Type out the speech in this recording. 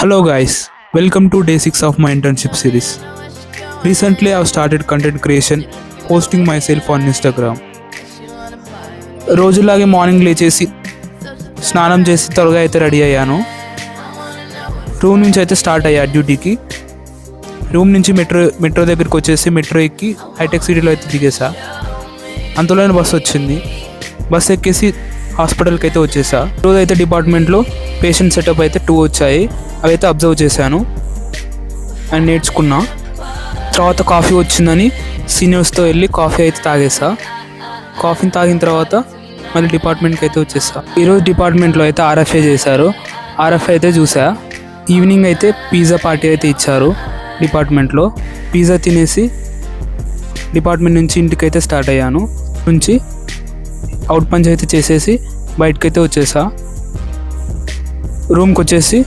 Hello guys, welcome to day 6 of my internship series. Recently I've started content creation, posting myself on Instagram. రోజులాగే morning లేచేసి స్నానం చేసి త్వరగా అయితే ready అయ్యాను. రూమ్ నుంచి అయితే స్టార్ట్ అయ్యా డ్యూటీకి. రూమ్ నుంచి మెట్రో దగ్గరికి వచ్చేసి మెట్రో ఎక్కి హైటెక్ సిటీలో అయితే దిగేసా. అంతలోనే బస్సు వచ్చింది. బస్సు ఎక్కేసి హాస్పిటల్కి అయితే వచ్చేసా. రోజు అయితే డిపార్ట్మెంట్లో పేషెంట్ సెటప్ అయితే 2 వచ్చాయి. అవి అయితే అబ్జర్వ్ చేశాను అండ్ నేర్చుకున్నా. తర్వాత కాఫీ వచ్చిందని సీనియర్స్తో వెళ్ళి కాఫీ అయితే తాగేసా. కాఫీని తాగిన తర్వాత మళ్ళీ డిపార్ట్మెంట్కి అయితే వచ్చేసా. ఈరోజు డిపార్ట్మెంట్లో అయితే ఆర్ఎఫ్ఐ చేశారు. ఆర్ఎఫ్ఐ అయితే చూసా. ఈవినింగ్ అయితే పిజ్జా పార్టీ అయితే ఇచ్చారు డిపార్ట్మెంట్లో. పిజ్జా తినేసి డిపార్ట్మెంట్ నుంచి ఇంటికి అయితే స్టార్ట్ అయ్యాను. నుంచి అవుట్ పంచ్ అయితే చేసేసి బయటకైతే వచ్చేసా. రూమ్కి వచ్చేసి